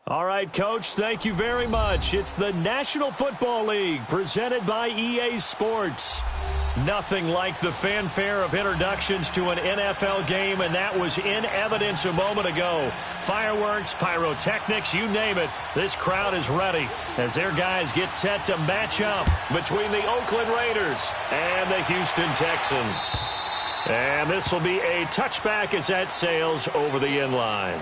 All right, Coach, thank you very much. It's the National Football League presented by EA Sports. Nothing like the fanfare of introductions to an NFL game, and that was in evidence a moment ago. Fireworks, pyrotechnics, you name it. This crowd is ready as their guys get set to match up between the Oakland Raiders and the Houston Texans. And this will be a touchback as that sails over the end line.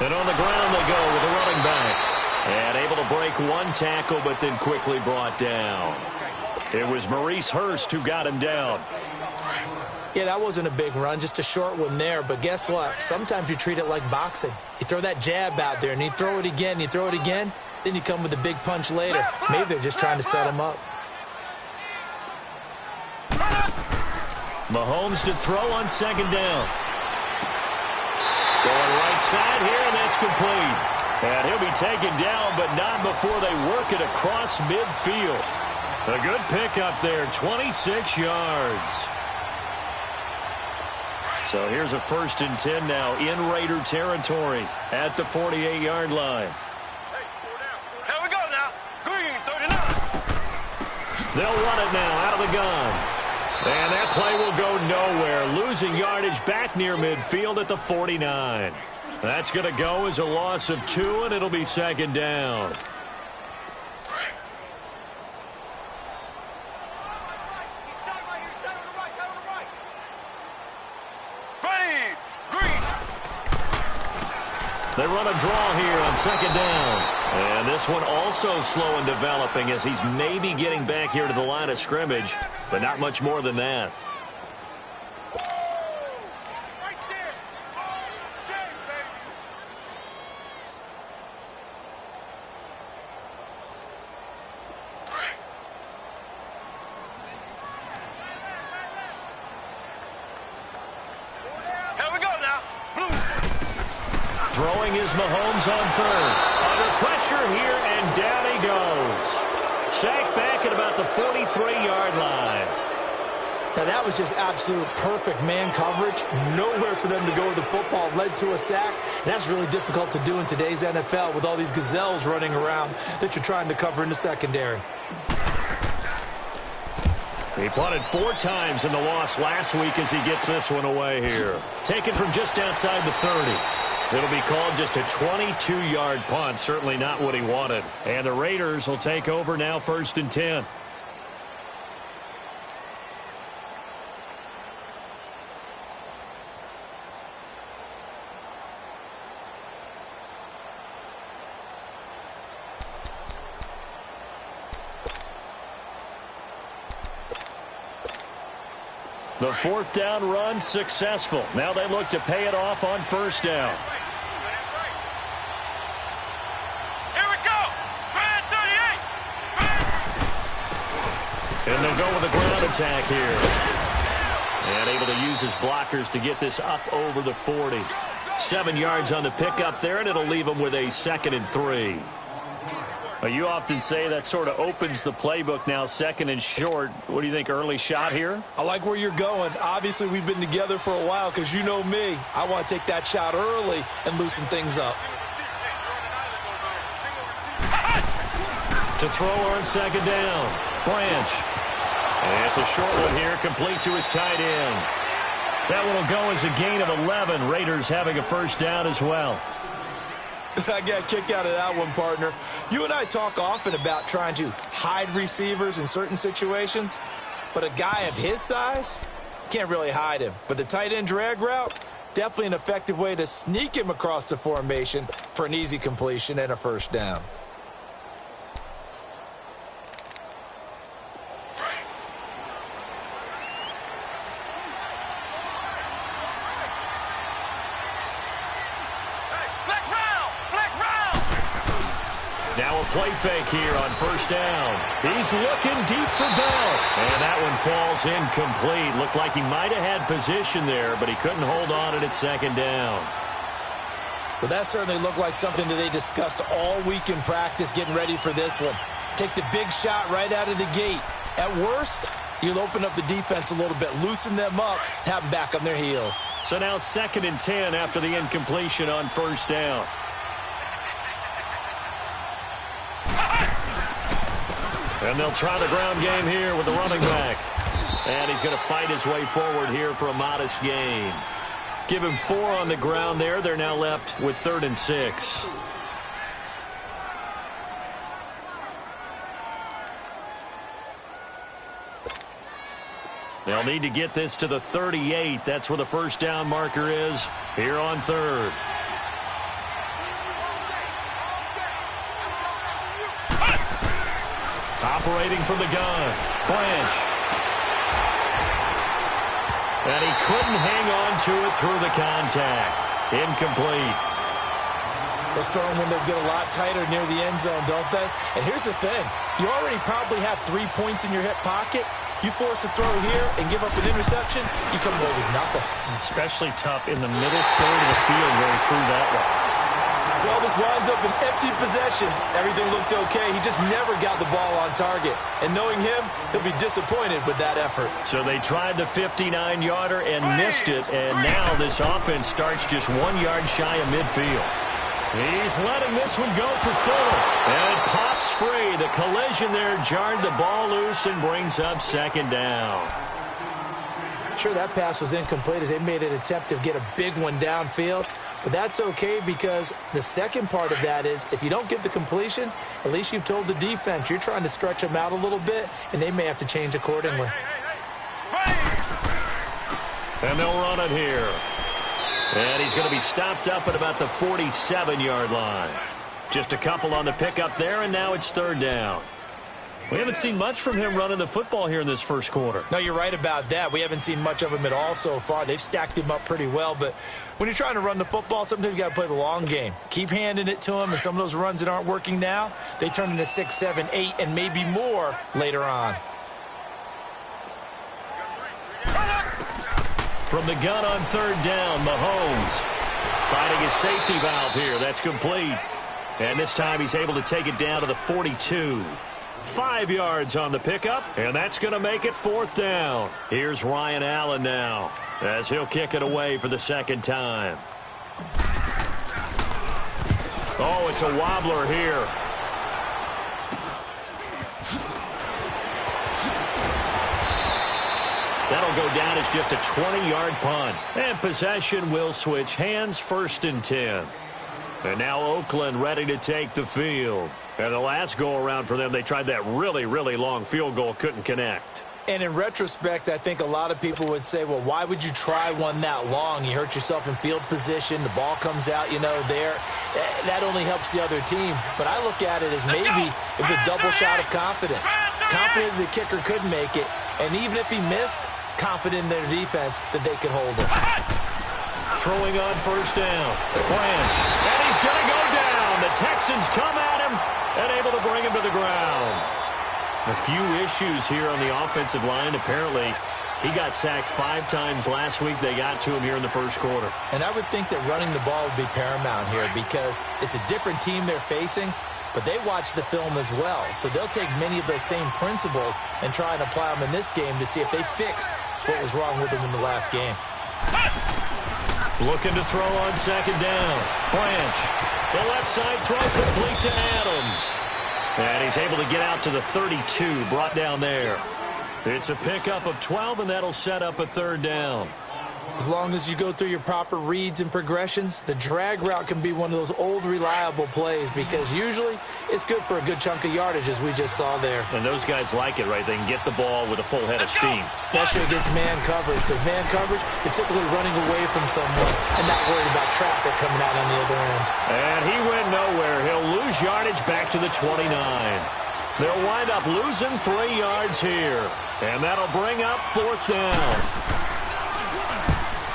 And on the ground they go with a running back. And able to break one tackle, but then quickly brought down. It was Maurice Hurst who got him down. Yeah, that wasn't a big run, just a short one there. But guess what? Sometimes you treat it like boxing. You throw that jab out there, and you throw it again, then you come with a big punch later. Maybe they're just trying to set him up. Mahomes to throw on second down. Going right side here, and that's complete. And he'll be taken down, but not before they work it across midfield. A good pickup there, 26 yards. So here's a 1st and 10 now in Raider territory at the 48-yard line. Here we go now. Green, 39. They'll run it now out of the gun. And that play will go nowhere, losing yardage back near midfield at the 49. That's going to go as a loss of 2, and it'll be second down. They run a draw here on second down. And this one also slow in developing as he's maybe getting back here to the line of scrimmage, but not much more than that. Throwing is Mahomes on third. Under pressure here, and down he goes. Sacked back at about the 43-yard line. Now, that was just absolute perfect man coverage. Nowhere for them to go with the football. Led to a sack. And that's really difficult to do in today's NFL with all these gazelles running around that you're trying to cover in the secondary. He punted 4 times in the loss last week as he gets this one away here. Taken from just outside the 30. It'll be called just a 22-yard punt. Certainly not what he wanted. And the Raiders will take over now 1st and 10. The 4th down run successful. Now they look to pay it off on 1st down. And they'll go with a ground attack here. And able to use his blockers to get this up over the 40. 7 yards on the pickup there, and it'll leave him with a 2nd and 3. Well, you often say that sort of opens the playbook now, 2nd and short. What do you think, early shot here? I like where you're going. Obviously, we've been together for a while because you know me. I want to take that shot early and loosen things up. To throw on 2nd down. Branch. And it's a short one here, complete to his tight end. That one will go as a gain of 11. Raiders having a 1st down as well. I got a kick out of that one, partner. You and I talk often about trying to hide receivers in certain situations, but a guy of his size, can't really hide him. But the tight end drag route, definitely an effective way to sneak him across the formation for an easy completion and a 1st down. Now a play fake here on first down. He's looking deep for Bell. And that one falls incomplete. Looked like he might have had position there, but he couldn't hold on at second down. Well, that certainly looked like something that they discussed all week in practice getting ready for this one. Take the big shot right out of the gate. At worst, you'll open up the defense a little bit, loosen them up, have them back on their heels. So now 2nd and 10 after the incompletion on first down. And they'll try the ground game here with the running back. And he's going to fight his way forward here for a modest gain. Give him 4 on the ground there. They're now left with 3rd and 6. They'll need to get this to the 38. That's where the first down marker is here on 3rd. Operating from the gun, Blanche. And he couldn't hang on to it through the contact. Incomplete. Those throwing windows get a lot tighter near the end zone, don't they? And here's the thing. You already probably have 3 points in your hip pocket. You force a throw here and give up an interception, you come away with nothing. Especially tough in the middle third of the field where he threw that one. Well, this winds up an empty possession. Everything looked okay. He just never got the ball on target. And knowing him, he'll be disappointed with that effort. So they tried the 59-yarder and missed it, and now this offense starts just 1 yard shy of midfield. He's letting this one go for Fuller. And it pops free. The collision there jarred the ball loose and brings up 2nd down. Sure, that pass was incomplete as they made an attempt to get a big one downfield. But that's okay because the second part of that is if you don't get the completion, at least you've told the defense you're trying to stretch them out a little bit, and they may have to change accordingly. And they'll run it here. And he's going to be stopped up at about the 47-yard line. Just a couple on the pickup there, and now it's 3rd down. We haven't seen much from him running the football here in this first quarter. No, you're right about that. We haven't seen much of him at all so far. They've stacked him up pretty well, but when you're trying to run the football, sometimes you got to play the long game. Keep handing it to him, and some of those runs that aren't working now, they turn into 6, 7, 8, and maybe more later on. From the gun on 3rd down, Mahomes finding his safety valve here. That's complete. And this time he's able to take it down to the 42. 5 yards on the pickup, and that's going to make it 4th down. Here's Ryan Allen now as he'll kick it away for the 2nd time. Oh, it's a wobbler here. That'll go down as just a 20-yard punt. And possession will switch hands, 1st and 10. And now Oakland ready to take the field. And the last go-around for them, they tried that really, really long field goal, couldn't connect. And in retrospect, I think a lot of people would say, well, why would you try one that long? You hurt yourself in field position. The ball comes out, there. That only helps the other team. But I look at it as maybe it was a double shot of confidence. Confident the kicker could make it. And even if he missed, confident in their defense that they could hold him. Throwing on 1st down. Branch. And he's going to go down. The Texans come at him and able to bring him to the ground. A few issues here on the offensive line. Apparently, he got sacked 5 times last week. They got to him here in the first quarter. And I would think that running the ball would be paramount here because it's a different team they're facing, but they watch the film as well. So they'll take many of those same principles and try and apply them in this game to see if they fixed what was wrong with them in the last game. Looking to throw on 2nd down. Branch. The left side throw complete to Adams. And he's able to get out to the 32, brought down there. It's a pickup of 12, and that'll set up a 3rd down. As long as you go through your proper reads and progressions, the drag route can be one of those old reliable plays because usually it's good for a good chunk of yardage as we just saw there. And those guys like it, right? They can get the ball with a full head of steam. Especially against man coverage because man coverage, you're typically running away from someone and not worried about traffic coming out on the other end. And he went nowhere. He'll lose yardage back to the 29. They'll wind up losing 3 yards here. And that'll bring up 4th down.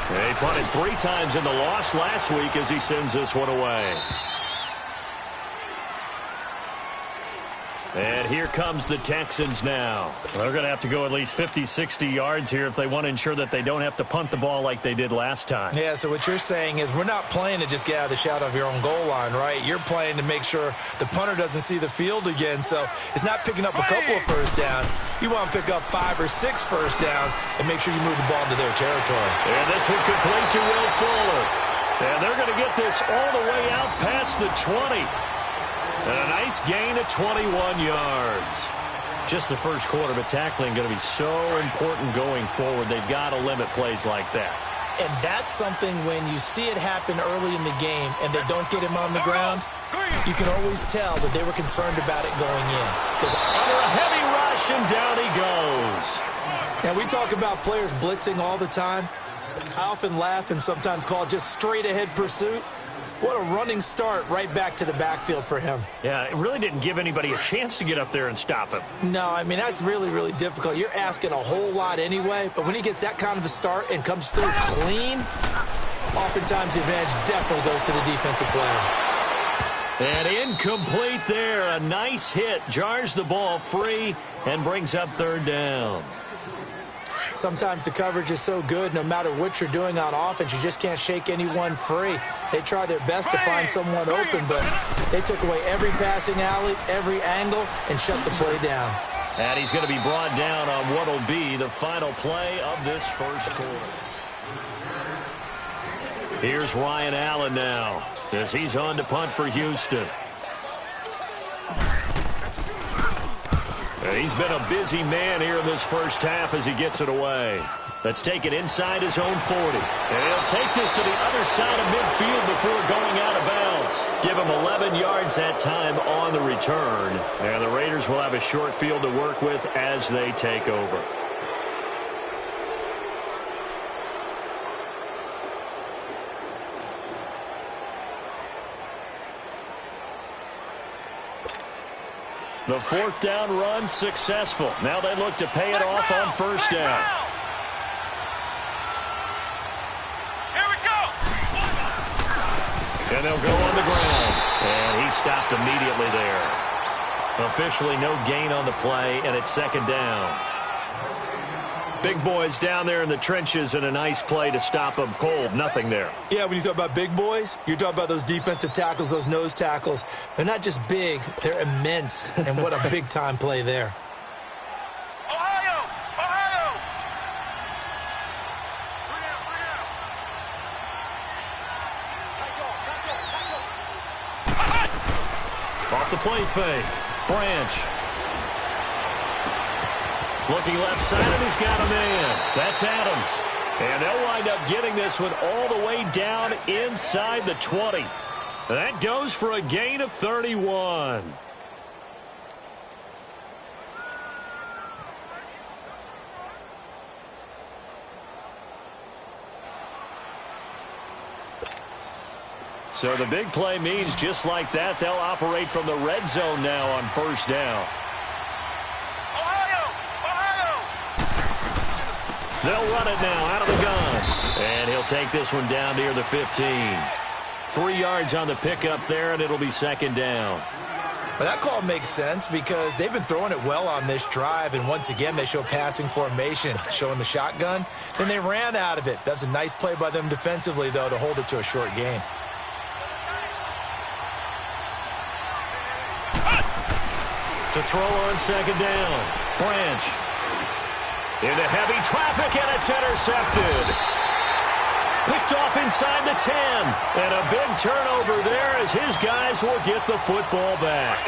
He punted 3 times in the loss last week as he sends this one away. And here comes the Texans now. They're going to have to go at least 50, 60 yards here if they want to ensure that they don't have to punt the ball like they did last time. Yeah, so what you're saying is we're not playing to just get out of the shadow of your own goal line, right? You're playing to make sure the punter doesn't see the field again. So it's not picking up a couple of first downs. You want to pick up 5 or 6 first downs and make sure you move the ball into their territory. And this one complete to Will Fuller. And they're going to get this all the way out past the 20. And a nice gain of 21 yards. Just the first quarter, but tackling going to be so important going forward. They've got to limit plays like that. And that's something when you see it happen early in the game and they don't get him on the ground, you can always tell that they were concerned about it going in. Under a heavy rush, and down he goes. Now, we talk about players blitzing all the time. I often laugh and sometimes call it just straight-ahead pursuit. What a running start right back to the backfield for him. Yeah, it really didn't give anybody a chance to get up there and stop him. No, I mean, that's really, really difficult. You're asking a whole lot anyway, but when he gets that kind of a start and comes through clean, oftentimes the advantage definitely goes to the defensive player. And incomplete there. A nice hit. Jars the ball free and brings up third down. Sometimes the coverage is so good, no matter what you're doing on offense, you just can't shake anyone free. They try their best to find someone open, but they took away every passing alley, every angle, and shut the play down. And he's going to be brought down on what will be the final play of this first quarter. Here's Ryan Allen now, as he's on to punt for Houston. And he's been a busy man here in this first half as he gets it away. Let's take it inside his own 40. And he'll take this to the other side of midfield before going out of bounds. Give him 11 yards that time on the return. And the Raiders will have a short field to work with as they take over. The fourth down run successful. Now they look to pay it off on first down. Here we go. And they'll go on the ground. And he stopped immediately there. Officially no gain on the play, and it's second down. Big boys down there in the trenches, and a nice play to stop them cold. Nothing there. Yeah, when you talk about big boys, you're talking about those defensive tackles, those nose tackles. They're not just big, they're immense. And what a big-time play there. Ohio! Ohio! Off the play fake. Branch. Looking left side, and he's got a man. That's Adams. And they'll wind up getting this one all the way down inside the 20. That goes for a gain of 31. So the big play means just like that, they'll operate from the red zone now on first down. They'll run it now out of the gun. And he'll take this one down near the 15. 3 yards on the pickup there, and it'll be second down. Well, that call makes sense because they've been throwing it well on this drive, and once again they show passing formation, showing the shotgun. Then they ran out of it. That's a nice play by them defensively, though, to hold it to a short gain. To throw on second down. Branch. Into heavy traffic, and it's intercepted. Picked off inside the 10. And a big turnover there as his guys will get the football back.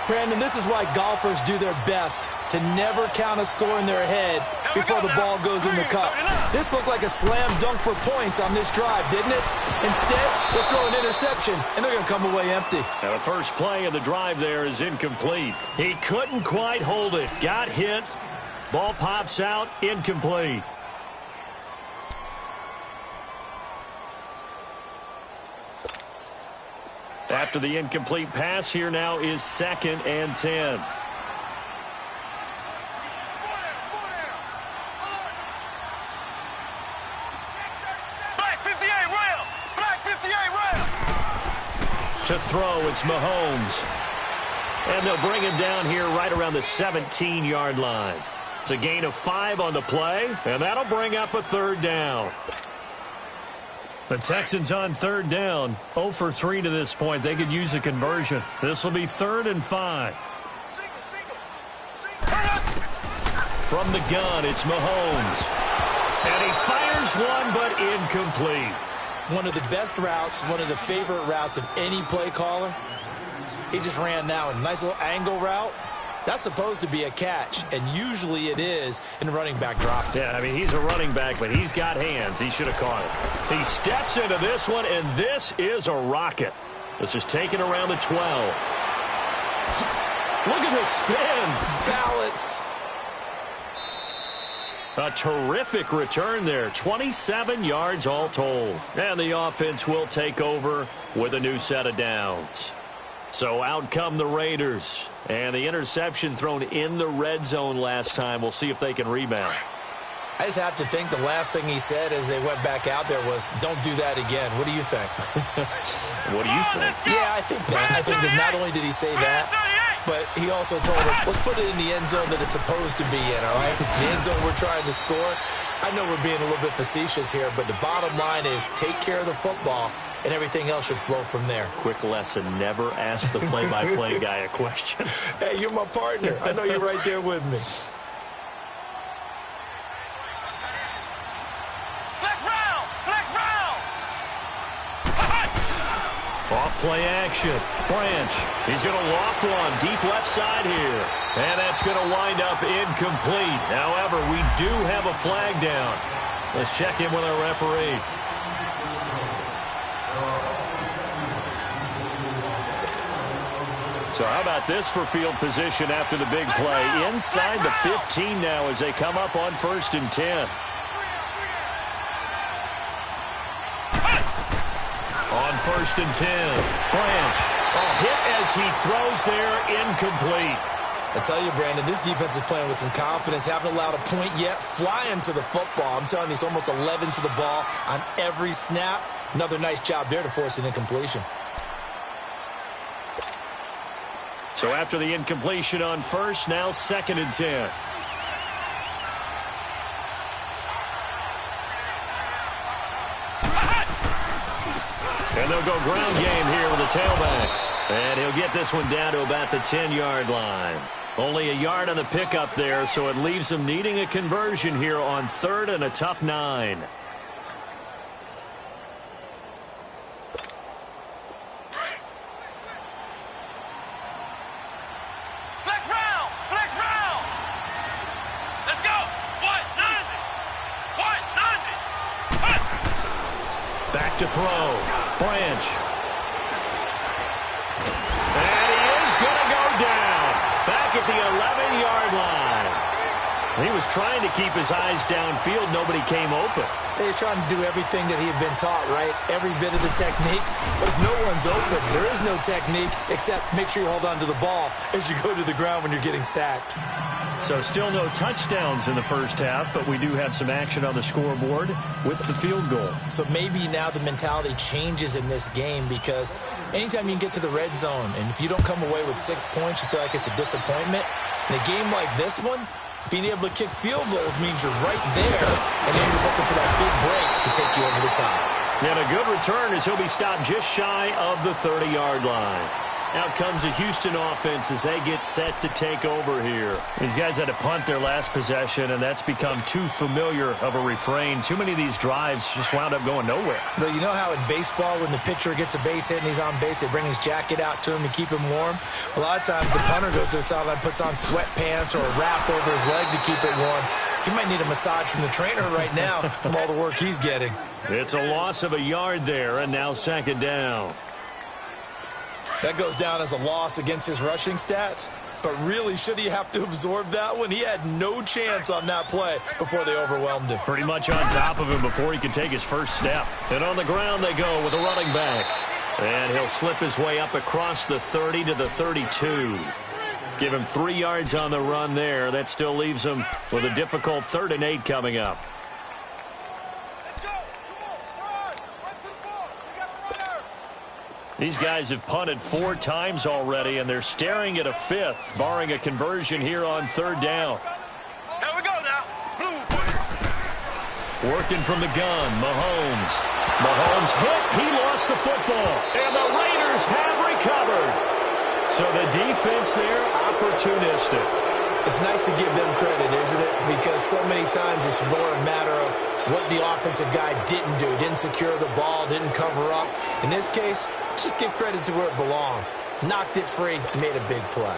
Brandon, this is why golfers do their best to never count a score in their head before the ball goes in the cup. This looked like a slam dunk for points on this drive, didn't it? Instead, they'll throw an interception, and they're going to come away empty. Now the first play of the drive there is incomplete. He couldn't quite hold it. Got hit. Ball pops out, incomplete. After the incomplete pass, here now is 2nd and 10. Black 58 rail! Black 58 rail! To throw, it's Mahomes. And they'll bring him down here right around the 17-yard line. It's a gain of 5 on the play, and that'll bring up a third down. The Texans on third down, 0 for 3 to this point. They could use a conversion. This will be 3rd and 5. From the gun, it's Mahomes. And he fires one, but incomplete. One of the best routes, one of the favorite routes of any play caller. He just ran that one. Nice little angle route. That's supposed to be a catch, and usually it is, and the running back dropped it. Yeah, I mean, he's a running back, but he's got hands. He should have caught it. He steps into this one, and this is a rocket. This is taken around the 12. Look at the spin. Balance. A terrific return there. 27 yards all told. And the offense will take over with a new set of downs. So out come the Raiders. And the interception thrown in the red zone last time. We'll see if they can rebound. I just have to think the last thing he said as they went back out there was, don't do that again. What do you think? What do you think? Yeah, I think that. I think that not only did he say that, but he also told us, let's put it in the end zone that it's supposed to be in, all right? The end zone we're trying to score. I know we're being a little bit facetious here, but the bottom line is take care of the football, and everything else should flow from there. Quick lesson, never ask the play-by-play guy a question. Hey, you're my partner. I know you're right there with me. Off-play action. Branch. He's going to loft one deep left side here. And that's going to wind up incomplete. However, we do have a flag down. Let's check in with our referee. So how about this for field position after the big play? Inside the 15 now as they come up on 1st and 10. On 1st and 10, Branch. A hit as he throws there, incomplete. I tell you, Brandon, this defense is playing with some confidence. Haven't allowed a point yet. Flying to the football. I'm telling you, it's almost 11 to the ball on every snap. Another nice job there to force an incompletion. So after the incompletion on 1st, now 2nd and 10. And they'll go ground game here with a tailback. And he'll get this one down to about the 10-yard line. Only a yard on the pickup there, so it leaves him needing a conversion here on 3rd and a tough 9. Flex round! Flex round! Let's go! 190! 190! Back to throw. Branch. And he is going to go down. Back at the 11-yard line. He was trying to keep his eyes downfield. Nobody came open. He was trying to do everything that he had been taught, right? Every bit of the technique. But if no one's open, there is no technique except make sure you hold on to the ball as you go to the ground when you're getting sacked. So still no touchdowns in the first half, but we do have some action on the scoreboard with the field goal. So maybe now the mentality changes in this game because anytime you can get to the red zone, and if you don't come away with 6 points, you feel like it's a disappointment. In a game like this one, being able to kick field goals means you're right there, and then you're just looking for that big break to take you over the top. And a good return as he'll be stopped just shy of the 30-yard line. Out comes the Houston offense as they get set to take over here. These guys had to punt their last possession, and that's become too familiar of a refrain. Too many of these drives just wound up going nowhere. But you know how in baseball, when the pitcher gets a base hit and he's on base, they bring his jacket out to him to keep him warm? A lot of times the punter goes to the sideline, puts on sweatpants or a wrap over his leg to keep it warm. He might need a massage from the trainer right now from all the work he's getting. It's a loss of a yard there, and now 2nd down. That goes down as a loss against his rushing stats. But really, should he have to absorb that one? He had no chance on that play before they overwhelmed him. Pretty much on top of him before he could take his first step. And on the ground they go with a running back. And he'll slip his way up across the 30 to the 32. Give him 3 yards on the run there. That still leaves him with a difficult 3rd and 8 coming up. These guys have punted 4 times already, and they're staring at a 5th, barring a conversion here on 3rd down. Here we go now. Blue. Working from the gun, Mahomes. Mahomes hit. He lost the football, and the Raiders have recovered. So the defense there, opportunistic. It's nice to give them credit, isn't it? Because so many times it's more a matter of what the offensive guy didn't do. Didn't secure the ball, didn't cover up. In this case, let's just give credit to where it belongs. Knocked it free, made a big play.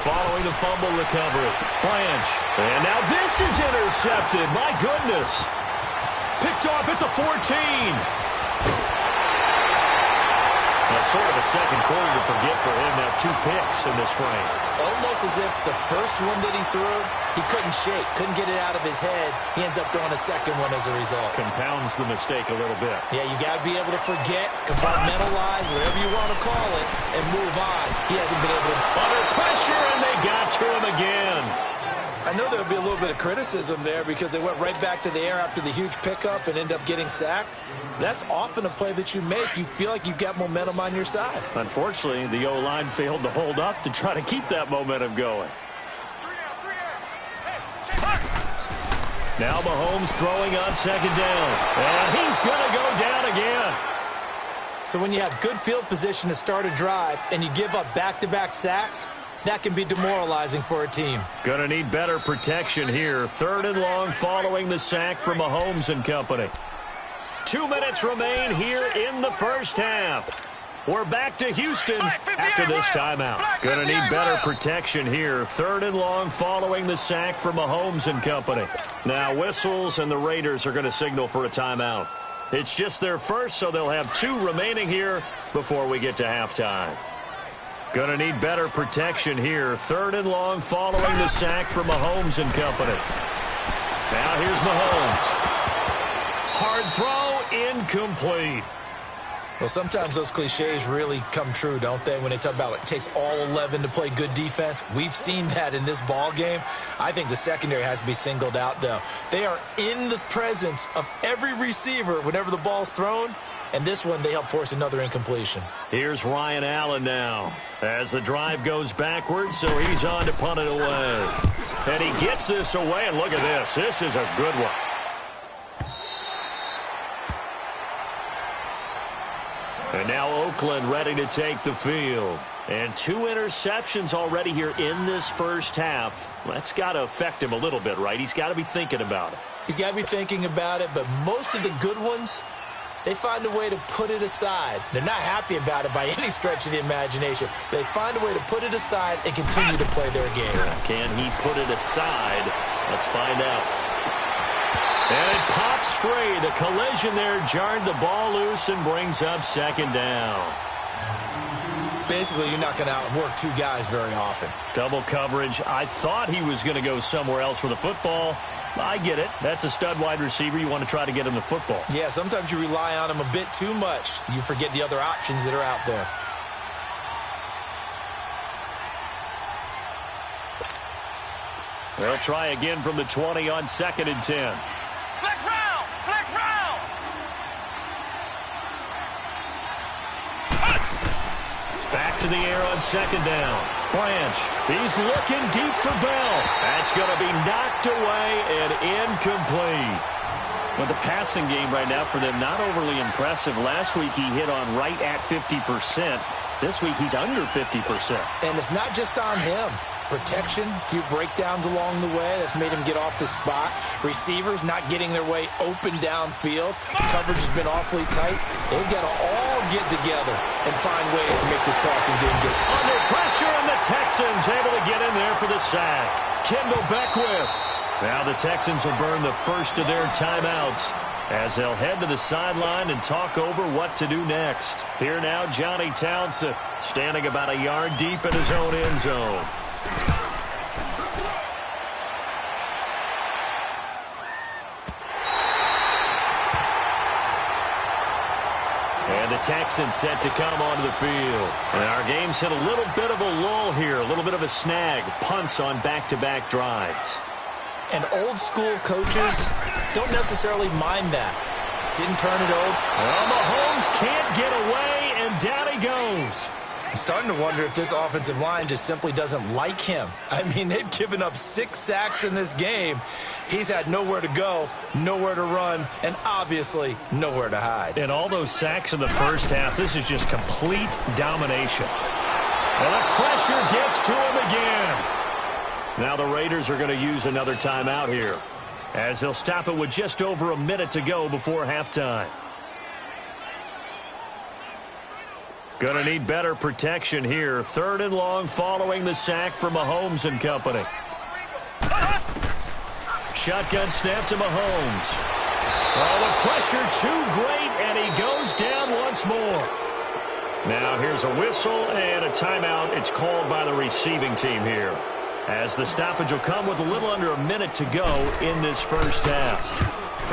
Following the fumble recovery, Blanche. And now this is intercepted. My goodness. Picked off at the 14. Now, sort of a second quarter to forget for him. Now 2 picks in this frame. Almost as if the first one that he threw, he couldn't shake, couldn't get it out of his head. He ends up throwing a second one as a result. Compounds the mistake a little bit. Yeah, you got to be able to forget, compartmentalize, whatever you want to call it, and move on. He hasn't been able to. Under pressure, and they got to him again. I know there would be a little bit of criticism there because they went right back to the air after the huge pickup and end up getting sacked. That's often a play that you make. You feel like you've got momentum on your side. Unfortunately, the O-line failed to hold up to try to keep that momentum going. Now Mahomes throwing on 2nd down. And he's going to go down again. So when you have good field position to start a drive and you give up back-to-back sacks, that can be demoralizing for a team. Going to need better protection here. 3rd and long following the sack from Mahomes and company. 2 minutes remain here in the first half. We're back to Houston after this timeout. Going to need better protection here. 3rd and long following the sack from Mahomes and company. Now whistles and the Raiders are going to signal for a timeout. It's just their first, so they'll have 2 remaining here before we get to halftime. Going to need better protection here. 3rd and long following the sack from Mahomes and company. Now here's Mahomes. Hard throw, incomplete. Well, sometimes those cliches really come true, don't they, when they talk about it takes all 11 to play good defense. We've seen that in this ball game. I think the secondary has to be singled out, though. They are in the presence of every receiver whenever the ball's thrown, and this one they help force another incompletion. Here's Ryan Allen now as the drive goes backwards, so he's on to punt it away. And he gets this away, and look at this. This is a good one. And now Oakland ready to take the field. And 2 interceptions already here in this first half. That's got to affect him a little bit, right? He's got to be thinking about it. He's got to be thinking about it, but most of the good ones, they find a way to put it aside. They're not happy about it by any stretch of the imagination. They find a way to put it aside and continue to play their game. Can he put it aside? Let's find out. And it pops free. The collision there jarred the ball loose and brings up 2nd down. Basically, you're not going to outwork 2 guys very often. Double coverage. I thought he was going to go somewhere else with the football. I get it. That's a stud wide receiver. You want to try to get him the football. Yeah, sometimes you rely on him a bit too much. You forget the other options that are out there. They'll try again from the 20 on 2nd and 10. Flex round! Flex round! Back to the air on 2nd down. Branch, he's looking deep for Bell. That's going to be knocked away and incomplete. Well, the passing game right now for them, not overly impressive. Last week he hit on right at 50%. This week he's under 50%. And it's not just on him. Protection, a few breakdowns along the way. That's made him get off the spot. Receivers not getting their way open downfield. The coverage has been awfully tight. They've got to all get together and find ways to make this passing game get under pressure, and the Texans able to get in there for the sack. Kendall Beckwith. Now the Texans will burn the first of their timeouts as they'll head to the sideline and talk over what to do next. Here now, Johnny Townsend standing about a yard deep in his own end zone. And the Texans set to come onto the field. And our game's hit a little bit of a lull here, a little little bit of a snag. Punts on back-to-back drives. And old-school coaches don't necessarily mind that. Didn't turn it over. Well, Mahomes can't get away, and down he goes. I'm starting to wonder if this offensive line just simply doesn't like him. I mean, they've given up 6 sacks in this game. He's had nowhere to go, nowhere to run, and obviously nowhere to hide. And all those sacks in the first half, this is just complete domination. And the pressure gets to him again. Now the Raiders are going to use another timeout here, as they'll stop it with just over a minute to go before halftime. Going to need better protection here. 3rd and long following the sack for Mahomes and company. Shotgun snap to Mahomes. Oh, the pressure too great, and he goes down once more. Now here's a whistle and a timeout. It's called by the receiving team here, as the stoppage will come with a little under a minute to go in this first half.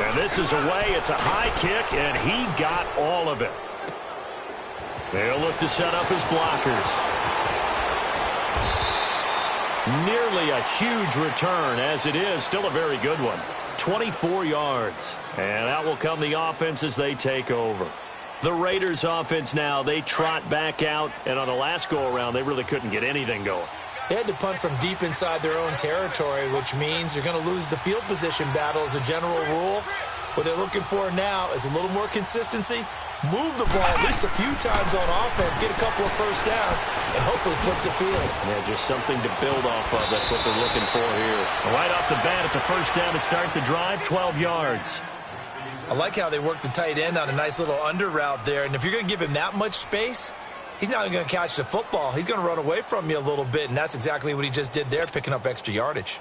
And this is away. It's a high kick, and he got all of it. They'll look to set up his blockers. Nearly a huge return, as it is still a very good one. 24 yards. And out will come the offense as they take over. The Raiders offense now, they trot back out, and on the last go-around, they really couldn't get anything going. They had to punt from deep inside their own territory, which means you're going to lose the field position battle as a general rule. What they're looking for now is a little more consistency, move the ball at least a few times on offense, get a couple of first downs, and hopefully flip the field. Yeah, just something to build off of. That's what they're looking for here. Right off the bat, it's a first down to start the drive, 12 yards. I like how they work the tight end on a nice little under route there, and if you're going to give him that much space, he's not going to catch the football. He's going to run away from you a little bit, and that's exactly what he just did there, picking up extra yardage.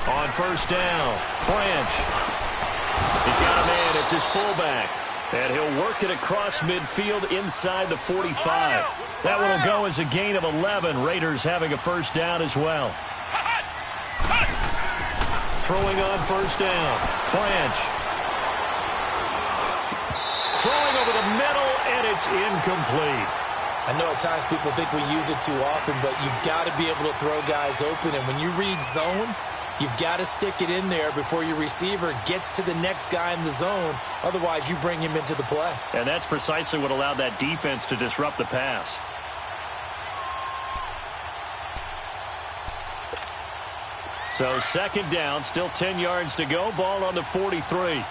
On first down, Branch. He's got a man. It's his fullback. And he'll work it across midfield inside the 45. That one will go as a gain of 11. Raiders having a first down as well. Throwing on first down, Branch. Throwing over the middle, and it's incomplete. I know at times people think we use it too often, but you've got to be able to throw guys open. And when you read zone, you've got to stick it in there before your receiver gets to the next guy in the zone. Otherwise, you bring him into the play. And that's precisely what allowed that defense to disrupt the pass. So second down, still 10 yards to go. Ball on the 43.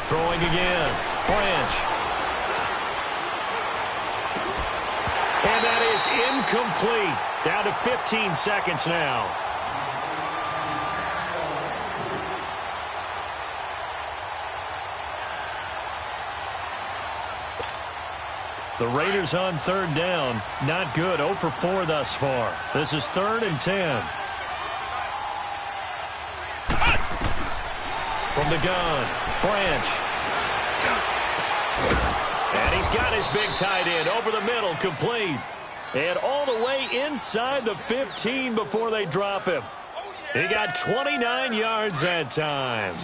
Throwing again. Branch. And that is incomplete. Down to 15 seconds now. The Raiders on third down. Not good. 0 for 4 thus far. This is 3rd and 10. From the gun, Branch. And he's got his big tight end over the middle, complete. And all the way inside the 15 before they drop him. He got 29 yards that time.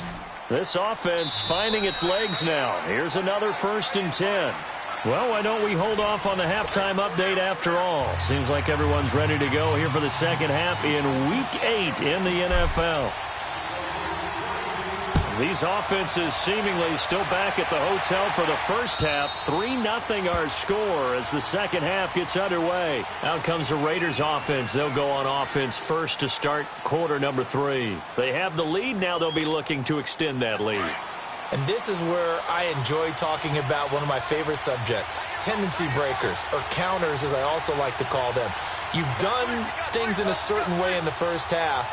This offense finding its legs now. Here's another 1st and 10. Well, why don't we hold off on the halftime update after all? Seems like everyone's ready to go here for the second half in Week 8 in the NFL. These offenses seemingly still back at the hotel for the first half. 3-0 our score as the second half gets underway. Out comes the Raiders offense. They'll go on offense first to start quarter number 3. They have the lead. Now they'll be looking to extend that lead. And this is where I enjoy talking about one of my favorite subjects, tendency breakers, or counters as I also like to call them. You've done things in a certain way in the first half,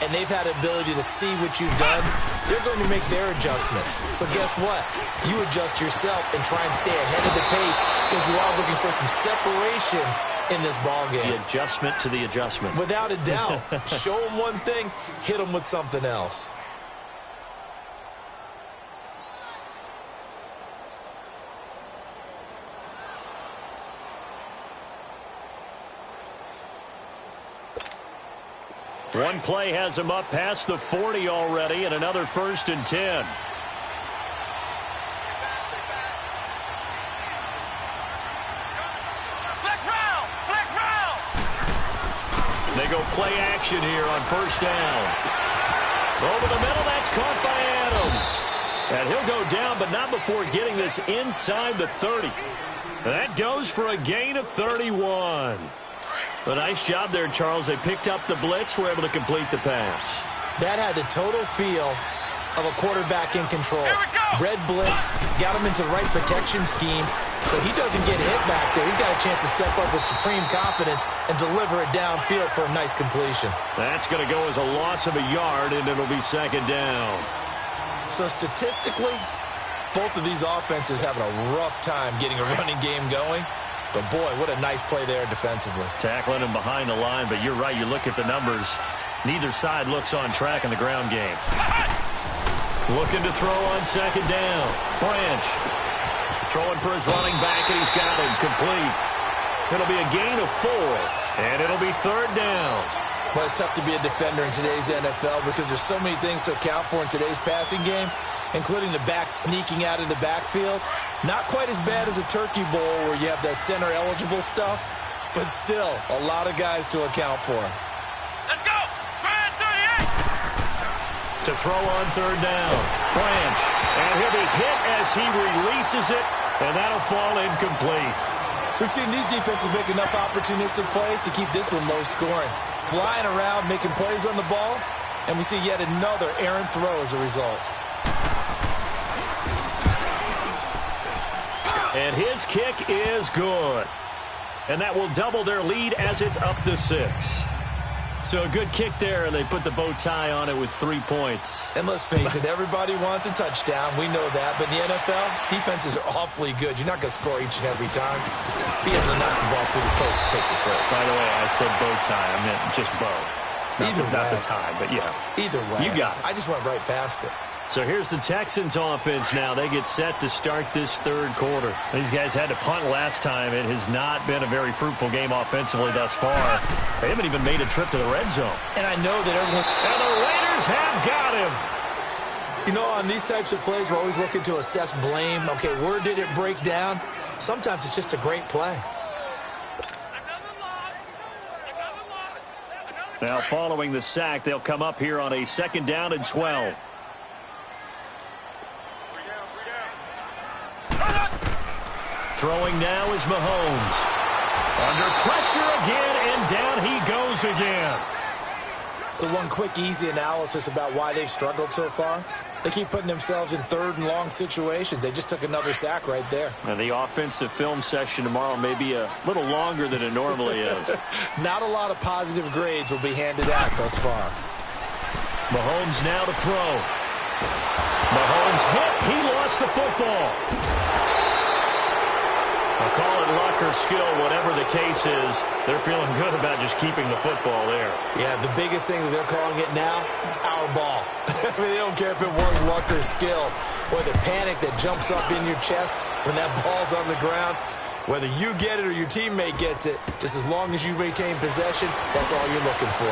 and they've had the ability to see what you've done. They're going to make their adjustments. So guess what? You adjust yourself and try and stay ahead of the pace because you are looking for some separation in this ballgame. The adjustment to the adjustment. Without a doubt. Show them one thing, hit them with something else. One play has him up past the 40 already, and another 1st and 10. They go play action here on 1st down. Over the middle, that's caught by Adams. And he'll go down, but not before getting this inside the 30. That goes for a gain of 31. A nice job there, Charles. They picked up the blitz, were able to complete the pass. That had the total feel of a quarterback in control. Red blitz, got him into the right protection scheme, so he doesn't get hit back there. He's got a chance to step up with supreme confidence and deliver it downfield for a nice completion. That's going to go as a loss of a yard, and it'll be 2nd down. So statistically, both of these offenses having a rough time getting a running game going. But, boy, what a nice play there defensively. Tackling him behind the line, but you're right. You look at the numbers. Neither side looks on track in the ground game. Looking to throw on 2nd down. Branch throwing for his running back, and he's got him complete. It'll be a gain of 4, and it'll be 3rd down. Well, it's tough to be a defender in today's NFL because there's so many things to account for in today's passing game, including the back sneaking out of the backfield. Not quite as bad as a turkey bowl where you have that center-eligible stuff, but still a lot of guys to account for. Let's go! Brand 38! To throw on 3rd down. Branch. And he'll be hit as he releases it, and that'll fall incomplete. We've seen these defenses make enough opportunistic plays to keep this one low scoring. Flying around, making plays on the ball, and we see yet another errant throw as a result. And his kick is good. And that will double their lead as it's up to 6. So a good kick there, and they put the bow tie on it with 3 points. And let's face it, everybody wants a touchdown. We know that. But in the NFL, defenses are awfully good. You're not going to score each and every time. Be able to knock the ball through the post and take the throw. By the way, I said bow tie. I meant just bow. Not the tie, but yeah. Either way. You got it. I just went right past it. So here's the Texans offense now. They get set to start this 3rd quarter. These guys had to punt last time. It has not been a very fruitful game offensively thus far. They haven't even made a trip to the red zone. And I know that everyone... And the Raiders have got him. You know, on these types of plays, we're always looking to assess blame. Okay, where did it break down? Sometimes it's just a great play. Now, following the sack, they'll come up here on a 2nd down and 12. Throwing now is Mahomes. Under pressure again, and down he goes again. So one quick, easy analysis about why they've struggled so far. They keep putting themselves in 3rd and long situations. They just took another sack right there. And the offensive film session tomorrow may be a little longer than it normally is. Not a lot of positive grades will be handed out thus far. Mahomes now to throw. Mahomes hit. He lost the football. I'll call it luck or skill, whatever the case is. They're feeling good about just keeping the football there. Yeah, the biggest thing that they're calling it now, our ball. I mean, they don't care if it was luck or skill, or the panic that jumps up in your chest when that ball's on the ground. Whether you get it or your teammate gets it, just as long as you retain possession, that's all you're looking for.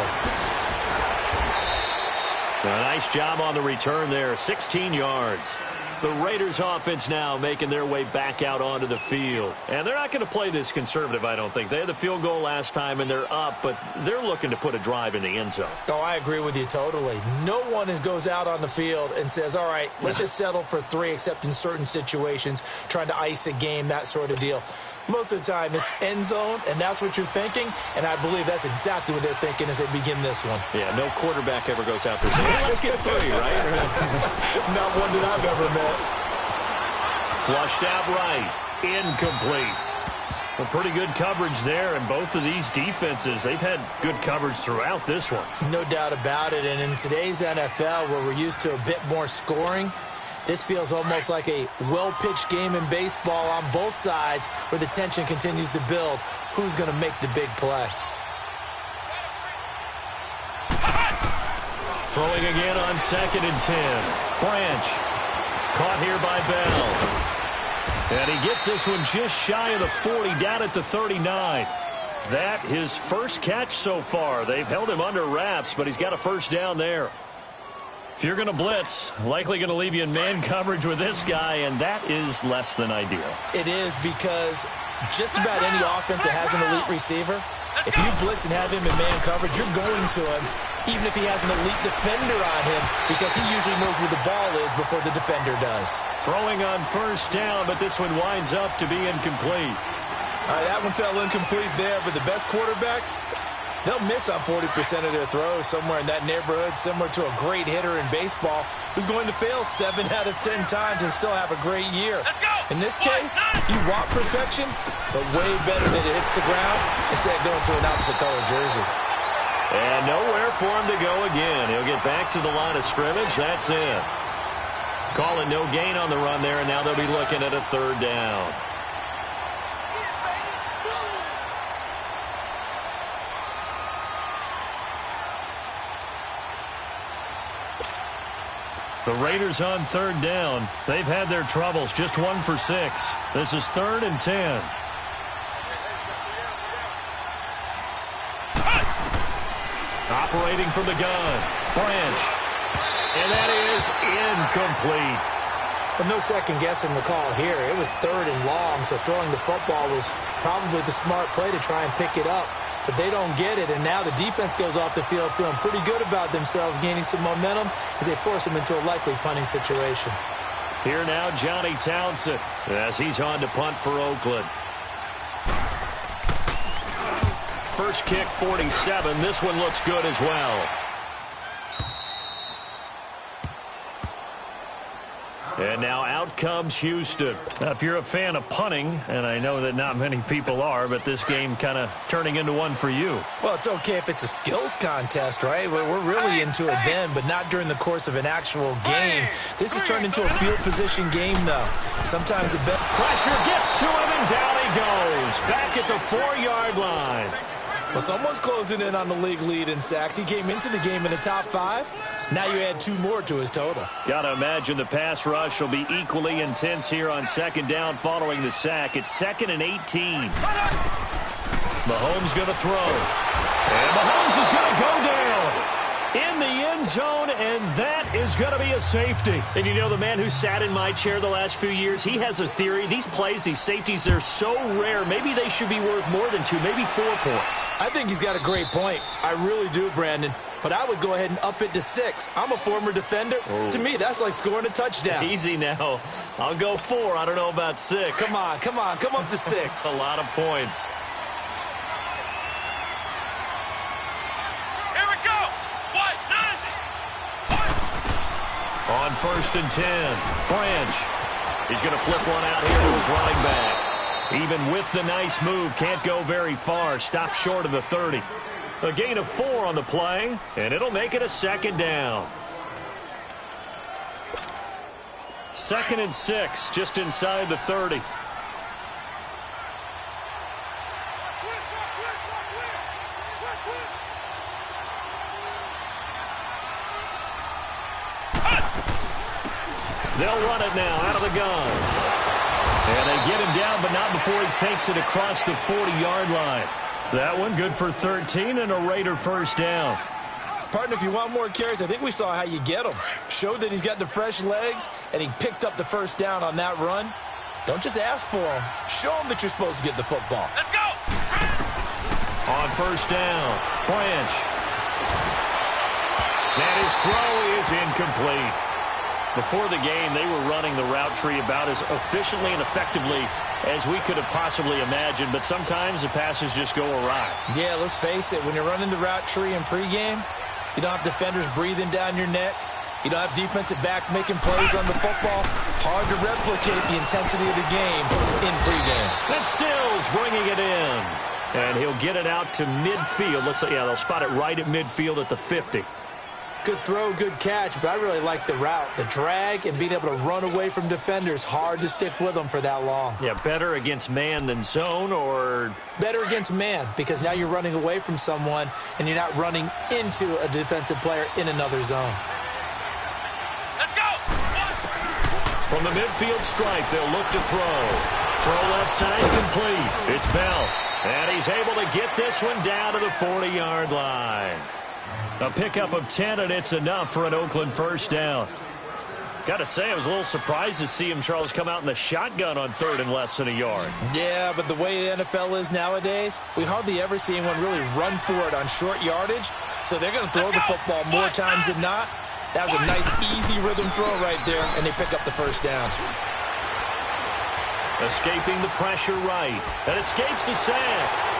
A nice job on the return there, 16 yards. The Raiders offense now making their way back out onto the field. And they're not going to play this conservative, I don't think. They had the field goal last time, and they're up, but they're looking to put a drive in the end zone. Oh, I agree with you totally. No one goes out on the field and says, all right, let's just settle for 3, except in certain situations, trying to ice a game, that sort of deal. Most of the time, it's end zone, and that's what you're thinking, and I believe that's exactly what they're thinking as they begin this one. Yeah, no quarterback ever goes out there saying, hey, let's get 3, right? Not one that I've ever met. Flushed out right. Incomplete. A pretty good coverage there, and both of these defenses, they've had good coverage throughout this one. No doubt about it, and in today's NFL, where we're used to a bit more scoring, this feels almost like a well-pitched game in baseball on both sides where the tension continues to build. Who's going to make the big play? Throwing again on 2nd and 10. Branch. Caught here by Bell. And he gets this one just shy of the 40, down at the 39. That his first catch so far. They've held him under wraps, but he's got a first down there. If you're going to blitz, likely going to leave you in man coverage with this guy, and that is less than ideal. It is, because just about any offense that has an elite receiver, if you blitz and have him in man coverage, you're going to him, even if he has an elite defender on him, because he usually knows where the ball is before the defender does. Throwing on first down, but this one winds up to be incomplete. All right, that one fell incomplete there, but the best quarterbacks, they'll miss on 40% of their throws, somewhere in that neighborhood, similar to a great hitter in baseball who's going to fail 7 out of 10 times and still have a great year. In this case, you want perfection, but way better that it hits the ground instead of going to an opposite color jersey. And nowhere for him to go again. He'll get back to the line of scrimmage. That's it. Call it no gain on the run there, and now they'll be looking at a third down. The Raiders on third down. They've had their troubles. Just 1 for 6. This is 3rd and 10. Operating from the gun. Branch. And that is incomplete. Well, no second guessing the call here. It was 3rd and long, so throwing the football was probably the smart play to try and pick it up. But they don't get it, and now the defense goes off the field feeling pretty good about themselves, gaining some momentum as they force them into a likely punting situation. Here now, Johnny Townsend, as he's on to punt for Oakland. First kick, 47. This one looks good as well. And now out comes Houston. Now, if you're a fan of punting, and I know that not many people are, but this game kind of turning into one for you. Well, it's okay if it's a skills contest, right? We're really into it then, but not during the course of an actual game. This has turned into a field position game, though. Sometimes the best pressure gets to him, and down he goes. Back at the 4-yard line. Well, someone's closing in on the league lead in sacks. He came into the game in the top 5. Now you add 2 more to his total. Got to imagine the pass rush will be equally intense here on second down following the sack. It's 2nd and 18. Mahomes going to throw. And Mahomes is going to go down in the end zone, and that is going to be a safety. And you know, the man who sat in my chair the last few years, he has a theory. These plays, these safeties, they're so rare. Maybe they should be worth more than 2, maybe 4 points. I think he's got a great point. I really do, Brandon. But I would go ahead and up it to 6. I'm a former defender. Oh. To me, that's like scoring a touchdown. Easy now. I'll go 4. I don't know about 6. Come on. Come up to 6. A lot of points. Here we go. What? 90. On 1st and 10. Branch. He's going to flip one out here to his running back. Even with the nice move, can't go very far. Stop short of the 30. A gain of 4 on the play, and it'll make it a 2nd down. 2nd and 6, just inside the 30. They'll run it now out of the gun. And they get him down, but not before he takes it across the 40-yard line. That one good for 13 and a Raider first down. Partner, if you want more carries, I think we saw how you get him. Showed that he's got the fresh legs, and he picked up the first down on that run. Don't just ask for him. Show him that you're supposed to get the football. Let's go. On first down, Branch. And his throw is incomplete. Before the game, they were running the route tree about as efficiently and effectively as we could have possibly imagined, but sometimes the passes just go awry. Yeah, let's face it. When you're running the route tree in pregame, you don't have defenders breathing down your neck. You don't have defensive backs making plays on the football. Hard to replicate the intensity of the game in pregame. And Stills bringing it in. And he'll get it out to midfield. Looks like, yeah, they'll spot it right at midfield at the 50. Good throw, good catch, but I really like the route. The drag and being able to run away from defenders, hard to stick with them for that long. Yeah, better against man than zone, or? Better against man, because now you're running away from someone and you're not running into a defensive player in another zone. Let's go. From the midfield stripe, they'll look to throw. Throw left side complete. It's Bell. And he's able to get this one down to the 40-yard line. A pickup of 10, and it's enough for an Oakland first down. Got to say, I was a little surprised to see him, Charles, come out in the shotgun on third and less than a yard. Yeah, but the way the NFL is nowadays, we hardly ever see anyone really run for it on short yardage. So they're going to throw the football more times than not. That was a nice, easy rhythm throw right there, and they pick up the first down. Escaping the pressure right. That escapes the sack.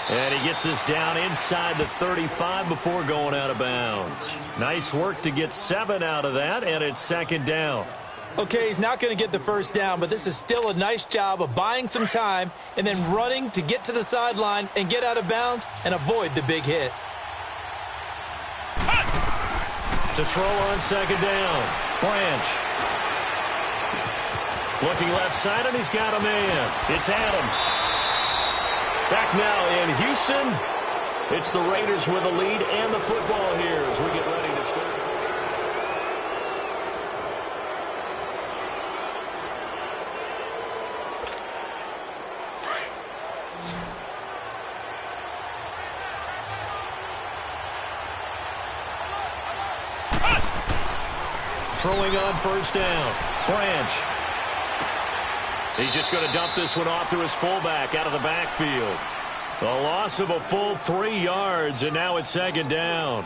And he gets this down inside the 35 before going out of bounds. Nice work to get 7 out of that, and it's second down. Okay, he's not going to get the first down, but this is still a nice job of buying some time and then running to get to the sideline and get out of bounds and avoid the big hit. To throw on second down. Branch. Looking left side, and he's got a man. It's Adams. Back now in Houston. It's the Raiders with the lead and the football here as we get ready to start. Throwing on first down. Branch. He's just going to dump this one off to his fullback out of the backfield. A loss of a full 3 yards, and now it's second down.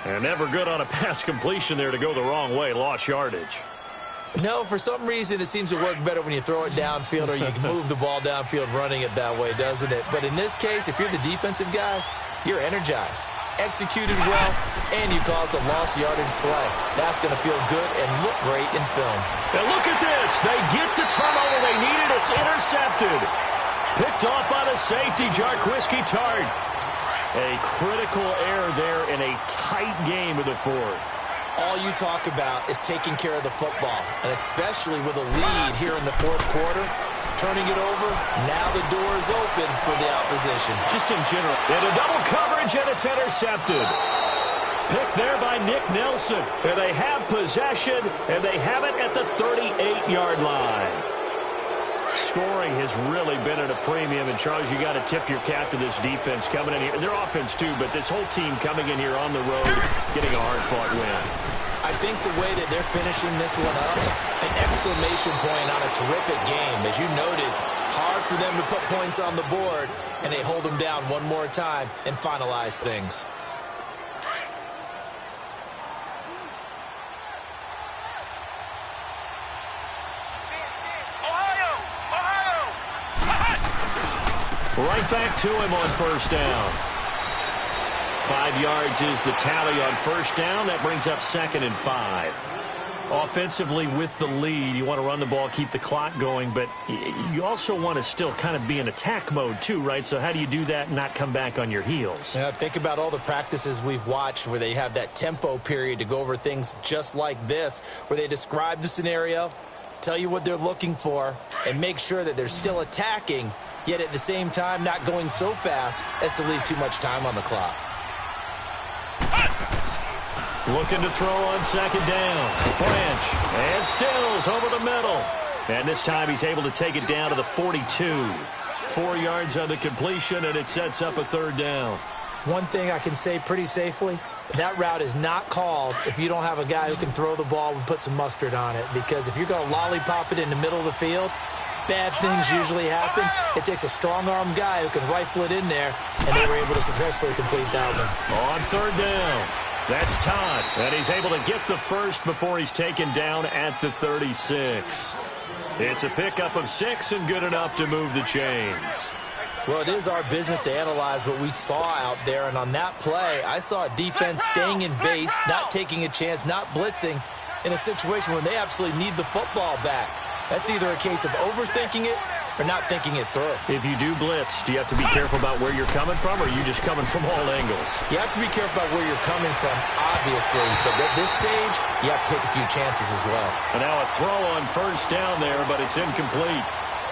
And never good on a pass completion there to go the wrong way. Lost yardage. No, for some reason it seems to work better when you throw it downfield or you can move the ball downfield running it that way, doesn't it? But in this case, if you're the defensive guys, you're energized. Executed well, and you caused a lost yardage play. That's going to feel good and look great in film. And look at this. They get the turnover they needed. It's intercepted. Picked off by the safety, Jarquiski Tart. A critical error there in a tight game of the fourth. All you talk about is taking care of the football, and especially with a lead here in the fourth quarter. Turning it over, now the door is open for the opposition. Just in general. And a double coverage, and it's intercepted. Picked there by Nick Nelson. And they have possession, and they have it at the 38-yard line. Scoring has really been at a premium, and Charles, you got to tip your cap to this defense coming in here. Their offense, too, but this whole team coming in here on the road, getting a hard-fought win. I think the way that they're finishing this one up, an exclamation point on a terrific game. As you noted, hard for them to put points on the board, and they hold them down one more time and finalize things. Right back to him on first down. 5 yards is the tally on first down. That brings up 2nd and 5. Offensively with the lead, you want to run the ball, keep the clock going, but you also want to still kind of be in attack mode too, right? So how do you do that and not come back on your heels? Yeah, think about all the practices we've watched where they have that tempo period to go over things just like this, where they describe the scenario, tell you what they're looking for, and make sure that they're still attacking, yet at the same time not going so fast as to leave too much time on the clock. Looking to throw on second down. Branch. And Stills over the middle. And this time he's able to take it down to the 42. 4 yards on the completion, and it sets up a third down. One thing I can say pretty safely, that route is not called if you don't have a guy who can throw the ball and put some mustard on it. Because if you're going to lollipop it in the middle of the field, bad things usually happen. It takes a strong-arm guy who can rifle it in there, and they were able to successfully complete that one. On third down. That's Todd, and he's able to get the first before he's taken down at the 36. It's a pickup of 6 and good enough to move the chains. Well, it is our business to analyze what we saw out there, and on that play, I saw a defense staying in base, not taking a chance, not blitzing, in a situation when they absolutely need the football back. That's either a case of overthinking it or not thinking it through. If you do blitz, do you have to be careful about where you're coming from, or are you just coming from all angles? You have to be careful about where you're coming from, obviously, but at this stage, you have to take a few chances as well. And now a throw on first down there, but it's incomplete.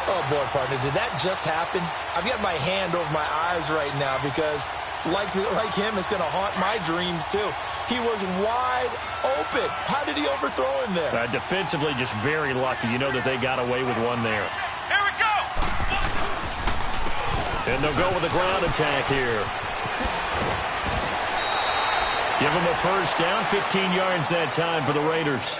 Oh, boy, partner, did that just happen? I've got my hand over my eyes right now because, like him, it's going to haunt my dreams, too. He was wide open. How did he overthrow him there? Defensively, just very lucky. You know that they got away with one there. Here we go! And they'll go with a ground attack here. Give them a first down, 15 yards that time for the Raiders.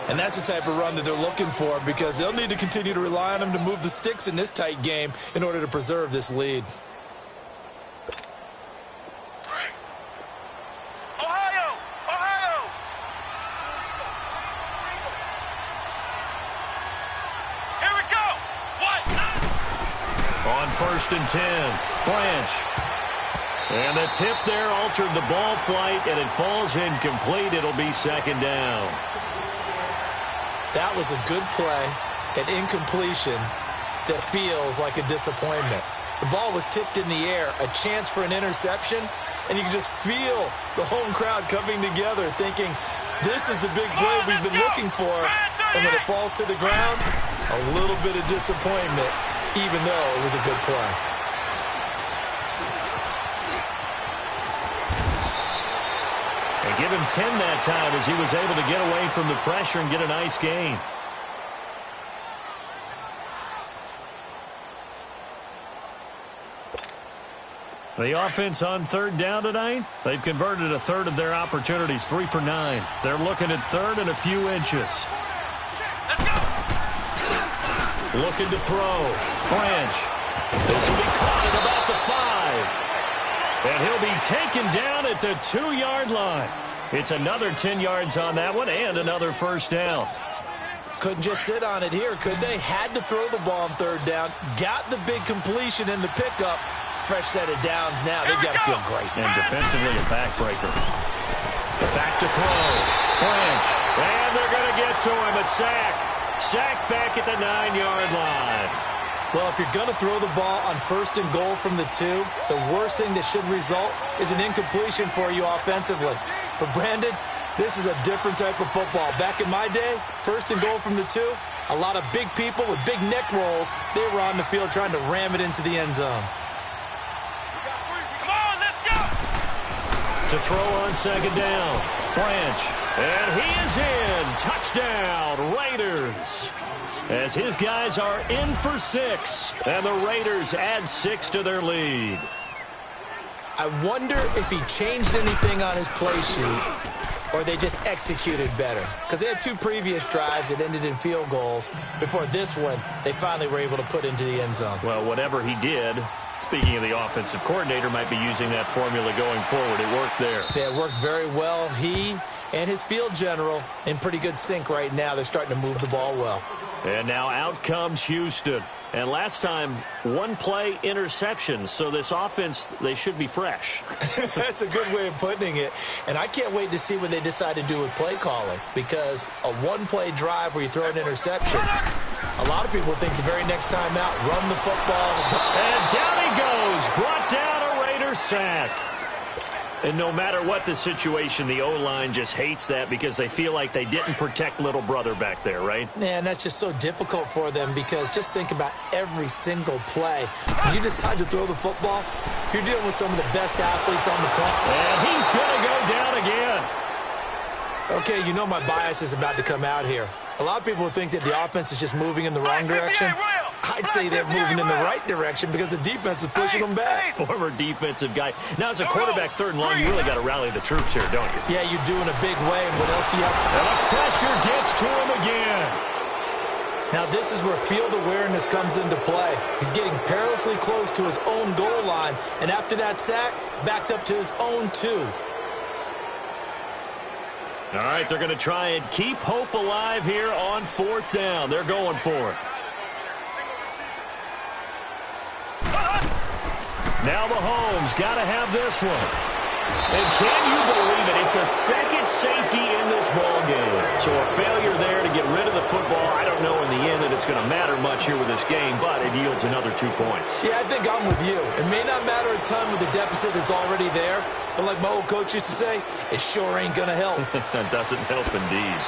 And that's the type of run that they're looking for because they'll need to continue to rely on them to move the sticks in this tight game in order to preserve this lead. Ohio! Ohio! Here we go! What? On 1st and 10, Branch. And the tip there altered the ball flight, and it falls incomplete. It'll be 2nd down. That was a good play, an incompletion that feels like a disappointment. The ball was tipped in the air, a chance for an interception, and you can just feel the home crowd coming together thinking, this is the big play we've been looking for. And when it falls to the ground, a little bit of disappointment, even though it was a good play. And give him 10 that time as he was able to get away from the pressure and get a nice gain. The offense on 3rd down tonight, they've converted a third of their opportunities, 3 for 9. They're looking at 3rd and a few inches. Looking to throw. Branch. This will be caught at about the 5. And he'll be taken down at the 2-yard line. It's another 10 yards on that one and another first down. Couldn't just sit on it here, could they? Had to throw the ball on 3rd down. Got the big completion in the pickup. Fresh set of downs now. They've got to feel great. And defensively, a backbreaker. Back to throw. Branch. And they're going to get to him. A sack. Sack back at the 9-yard line. Well, if you're going to throw the ball on 1st and goal from the 2, the worst thing that should result is an incompletion for you offensively. But, Brandon, this is a different type of football. Back in my day, 1st and goal from the 2, a lot of big people with big neck rolls, they were on the field trying to ram it into the end zone. Come on, let's go! To throw on 2nd down. Branch. And he is in. Touchdown, Raiders. As his guys are in for 6. And the Raiders add 6 to their lead. I wonder if he changed anything on his play sheet or they just executed better. Because they had 2 previous drives that ended in field goals. Before this one, they finally were able to put into the end zone. Well, whatever he did, speaking of the offensive coordinator, might be using that formula going forward. It worked there. Yeah, it works very well. He and his field general in pretty good sync right now. They're starting to move the ball well. And now out comes Houston. And last time, 1-play interceptions. So this offense, they should be fresh. That's a good way of putting it. And I can't wait to see what they decide to do with play calling. Because a 1-play drive where you throw an interception, a lot of people think the very next time out, run the football. And down he goes. Brought down a Raider sack. And no matter what the situation, the O-line just hates that because they feel like they didn't protect little brother back there, right? Man, that's just so difficult for them because just think about every single play. When you decide to throw the football, you're dealing with some of the best athletes on the planet. And he's going to go down again. Okay, you know my bias is about to come out here. A lot of people would think that the offense is just moving in the wrong direction. I'd say they're moving in the right direction because the defense is pushing them back. Former defensive guy. Now, as a quarterback, 3rd and long, you really got to rally the troops here, don't you? Yeah, you do in a big way. And what else do you have? And the pressure gets to him again. Now, this is where field awareness comes into play. He's getting perilously close to his own goal line. And after that sack, backed up to his own 2. All right, they're going to try and keep hope alive here on 4th down. They're going for it. Now Mahomes got to have this one. And can you believe it? It's a second safety in this ball game. So a failure there to get rid of the football. I don't know in the end that it's going to matter much here with this game, but it yields another 2 points. Yeah, I think I'm with you. It may not matter a ton with the deficit that's already there, but like my old coach used to say, it sure ain't going to help. That doesn't help indeed.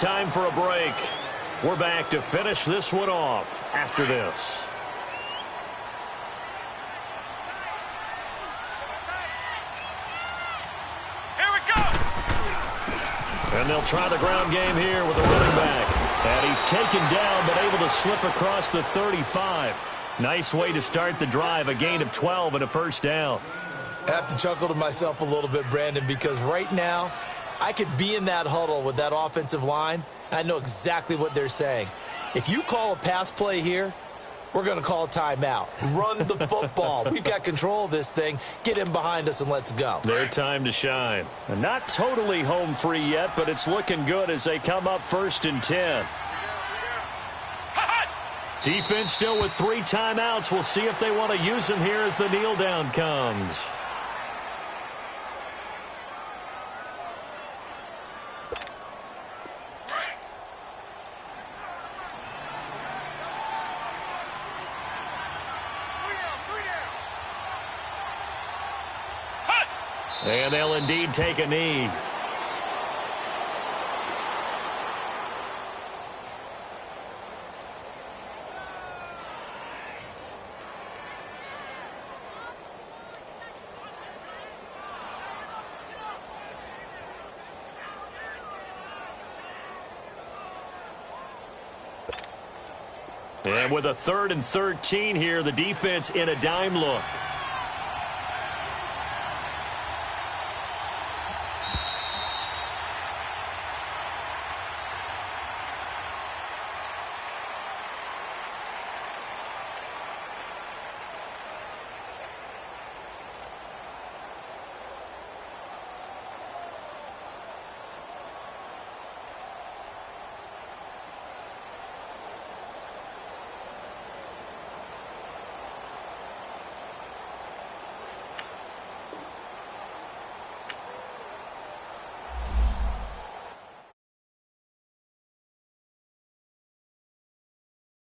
Time for a break. We're back to finish this one off after this. Here we go! And they'll try the ground game here with the running back. And he's taken down, but able to slip across the 35. Nice way to start the drive, a gain of 12 and a first down. I have to chuckle to myself a little bit, Brandon, because right now I could be in that huddle with that offensive line. I know exactly what they're saying. If you call a pass play here, we're going to call a timeout. Run the football. We've got control of this thing. Get in behind us and let's go. Their time to shine. And not totally home free yet, but it's looking good as they come up 1st and 10. Defense still with 3 timeouts. We'll see if they want to use them here as the kneel down comes. And they'll indeed take a knee. And with a 3rd and 13 here, the defense in a dime look.